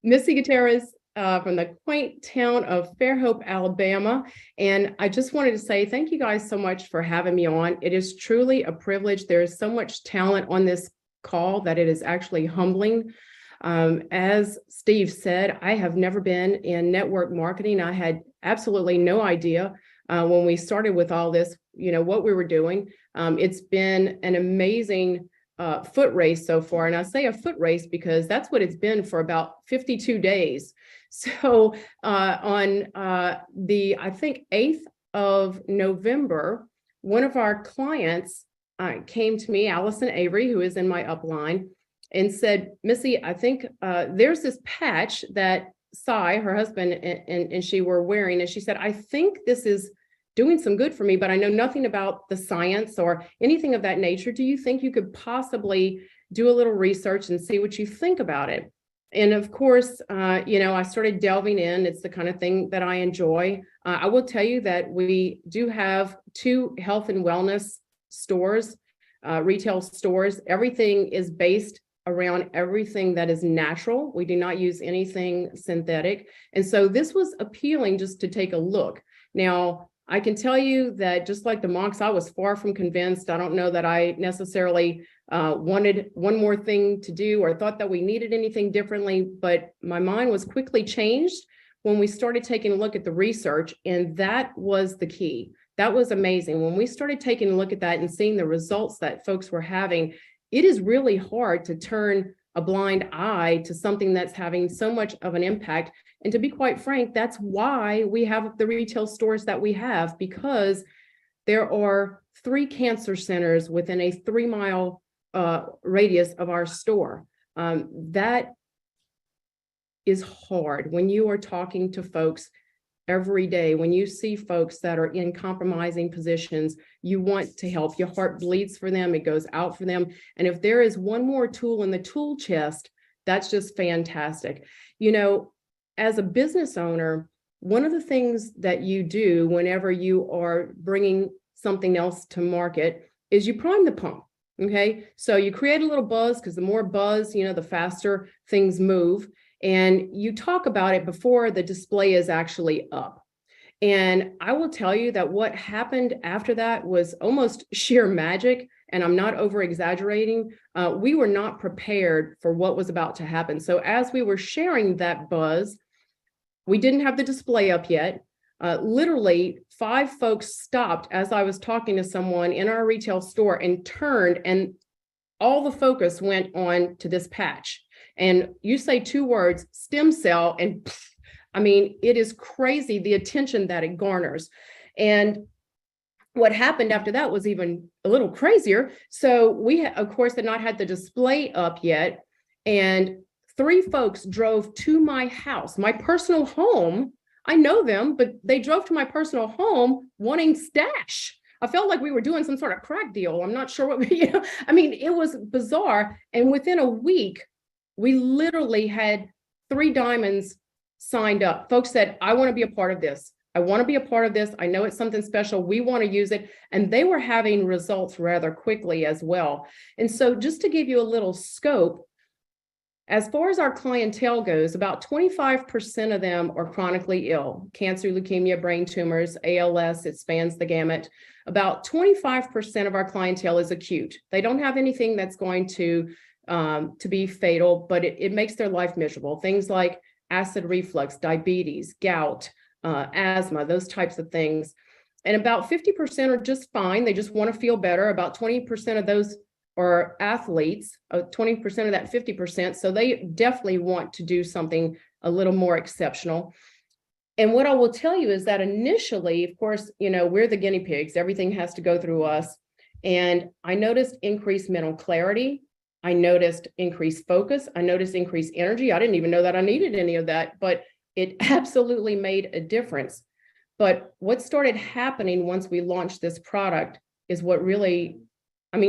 Missy Guitterrez from the quaint town of Fairhope, Alabama. And I just wanted to say thank you guys so much for having me on. It is truly a privilege. There is so much talent on this call that it is actually humbling. As Steve said, I have never been in network marketing. I had absolutely no idea when we started with all this, what we were doing. It's been an amazing foot race so far. And I say a foot race because that's what it's been for about 52 days. So on the, I think, 8th of November, one of our clients came to me, Allison Avery, who is in my upline, and said, Missy, I think there's this patch that Cy, her husband, and she were wearing. And she said, I think this is doing some good for me, but I know nothing about the science or anything of that nature. Do you think you could possibly do a little research and see what you think about it? And of course, I started delving in. It's the kind of thing that I enjoy. I will tell you that we do have 2 health and wellness stores, retail stores. Everything is based around everything that is natural. We do not use anything synthetic. And so this was appealing just to take a look. Now, I can tell you that just like the monks, I was far from convinced. I don't know that I necessarily wanted one more thing to do or thought that we needed anything differently, but my mind was quickly changed when we started taking a look at the research, and that was the key. That was amazing. When we started taking a look at that and seeing the results that folks were having, it is really hard to turn a blind eye to something that's having so much of an impact. And to be quite frank, that's why we have the retail stores that we have, because there are 3 cancer centers within a 3-mile radius of our store. That is hard when you are talking to folks every day. When you see folks that are in compromising positions, you want to help. Your heart bleeds for them. It goes out for them. And if there is one more tool in the tool chest, that's just fantastic. As a business owner, one of the things that you do whenever you are bringing something else to market is you prime the pump. Okay, so you create a little buzz, because the more buzz, the faster things move. And you talk about it before the display is actually up. And I will tell you that what happened after that was almost sheer magic. And I'm not over exaggerating. We were not prepared for what was about to happen. So as we were sharing that buzz, we didn't have the display up yet. Literally 5 folks stopped as I was talking to someone in our retail store and turned, and all the focus went on to this patch. And you say 2 words, stem cell, and it is crazy the attention that it garners. And what happened after that was even a little crazier. So we, of course, had not had the display up yet. And 3 folks drove to my house, my personal home. I know them, but they drove to my personal home wanting stash. I felt like we were doing some sort of crack deal. I'm not sure what it was bizarre. And within a week, we literally had 3 diamonds signed up. Folks said, I want to be a part of this. I want to be a part of this. I know it's something special. We want to use it. And they were having results rather quickly as well. And so just to give you a little scope, as far as our clientele goes, about 25% of them are chronically ill: cancer, leukemia, brain tumors, ALS, it spans the gamut. About 25% of our clientele is acute. They don't have anything that's going to be fatal, but it makes their life miserable. Things like acid reflux, diabetes, gout, asthma, those types of things. And about 50% are just fine. They just want to feel better. About 20% of those are athletes, 20% of that 50%. So they definitely want to do something a little more exceptional. And what I will tell you is that initially, of course, we're the guinea pigs. Everything has to go through us. And I noticed increased mental clarity. I noticed increased focus. I noticed increased energy. I didn't even know that I needed any of that, but it absolutely made a difference. But what started happening once we launched this product is what really,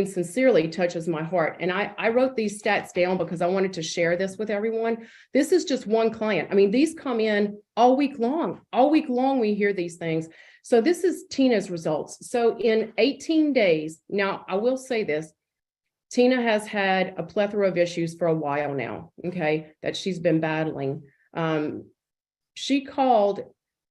sincerely touches my heart. And I wrote these stats down because I wanted to share this with everyone. This is just one client. These come in all week long. All week long, we hear these things. So this is Tina's results. So in 18 days, now I will say this, Tina has had a plethora of issues for a while now, okay, that she's been battling. She called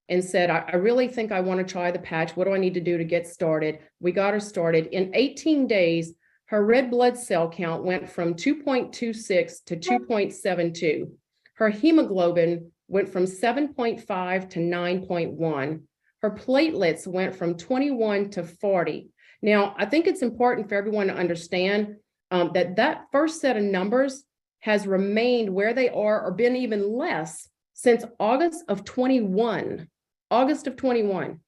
and said, I really think I want to try the patch. What do I need to do to get started? We got her started. In 18 days, her red blood cell count went from 2.26 to 2.72. Her hemoglobin went from 7.5 to 9.1. Her platelets went from 21 to 40. Now, I think it's important for everyone to understand that first set of numbers has remained where they are or been even less since August of 21. August of 21.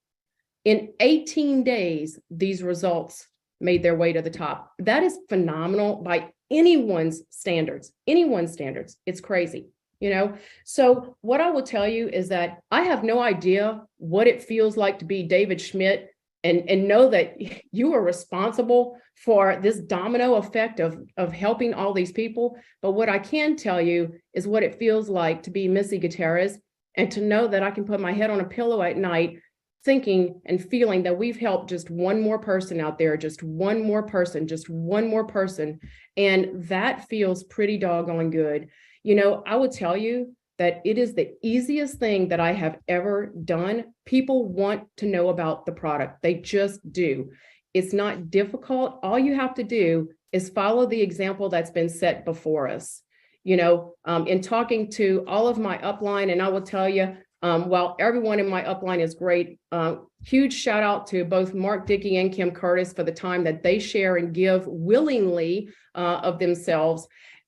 In 18 days, these results made their way to the top. That is phenomenal by anyone's standards. It's crazy, you know? So what I will tell you is that I have no idea what it feels like to be David Schmidt and know that you are responsible for this domino effect of helping all these people. But what I can tell you is what it feels like to be Missy Guitterrez and to know that I can put my head on a pillow at night thinking and feeling that we've helped just one more person out there, just one more person. And that feels pretty doggone good. You know, I would tell you that it is the easiest thing that I have ever done. People want to know about the product. They just do. It's not difficult. All you have to do is follow the example that's been set before us. You know, in talking to all of my upline, and I will tell you, while everyone in my upline is great, huge shout out to both Mark Dickey and Kim Curtis for the time that they share and give willingly of themselves.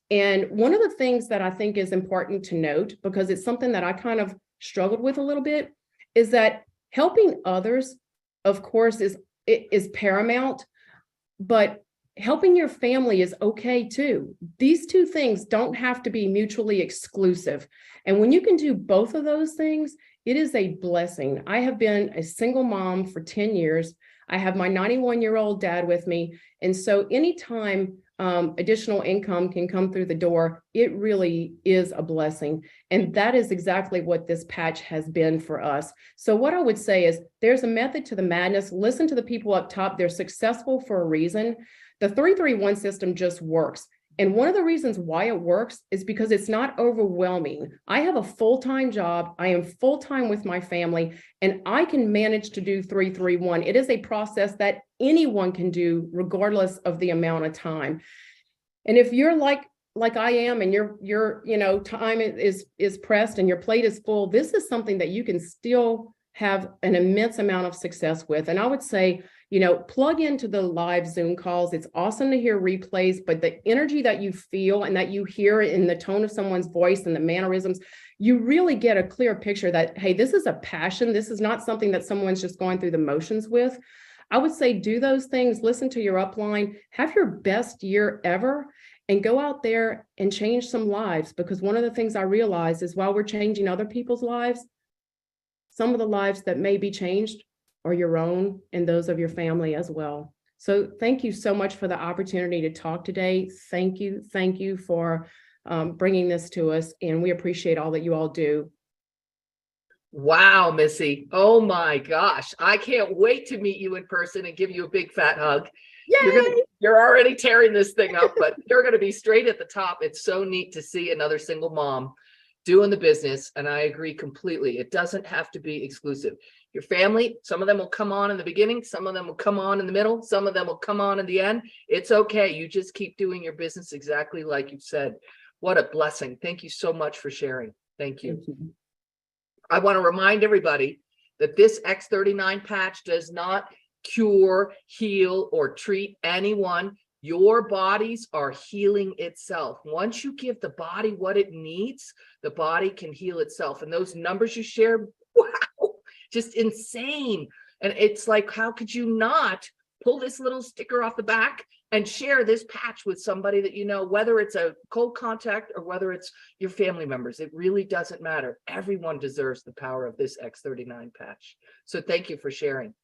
And one of the things that I think is important to note, because it's something that I kind of struggled with a little bit, is that helping others, of course, is paramount, but helping your family is okay too. These two things don't have to be mutually exclusive. And when you can do both of those things, it is a blessing. I have been a single mom for 10 years. I have my 91-year-old dad with me. And so anytime additional income can come through the door, it really is a blessing. And that is exactly what this patch has been for us. So what I would say is there's a method to the madness. Listen to the people up top. They're successful for a reason. The 331 system just works. And one of the reasons why it works is because it's not overwhelming. I have a full-time job. I am full-time with my family, and I can manage to do 331. It is a process that anyone can do regardless of the amount of time. And if you're like I am, and your time is pressed and your plate is full, this is something that you can still have an immense amount of success with. And I would say, plug into the live Zoom calls. It's awesome to hear replays, but the energy that you feel and that you hear in the tone of someone's voice and the mannerisms, you really get a clear picture that, hey, this is a passion. This is not something that someone's just going through the motions with. I would say do those things, listen to your upline, have your best year ever, and go out there and change some lives. Because one of the things I realized is while we're changing other people's lives, some of the lives that may be changed are your own and those of your family as well. So thank you so much for the opportunity to talk today. Thank you for bringing this to us, and we appreciate all that you all do. Wow, Missy. Oh my gosh. I can't wait to meet you in person and give you a big fat hug. Yay! You're already tearing this thing up, but you're going to be straight at the top. It's so neat to see another single mom doing the business. And I agree completely. It doesn't have to be exclusive. Your family, some of them will come on in the beginning. Some of them will come on in the middle. Some of them will come on in the end. It's okay. You just keep doing your business exactly like you said. What a blessing. Thank you so much for sharing. Thank you. Thank you. I want to remind everybody that this X39 patch does not cure, heal, or treat anyone. Your bodies are healing itself. Once you give the body what it needs, the body can heal itself. And those numbers you shared, wow, just insane. And it's like, how could you not pull this little sticker off the back and share this patch with somebody that you know, whether it's a cold contact or whether it's your family members? It really doesn't matter. Everyone deserves the power of this X39 patch. So thank you for sharing.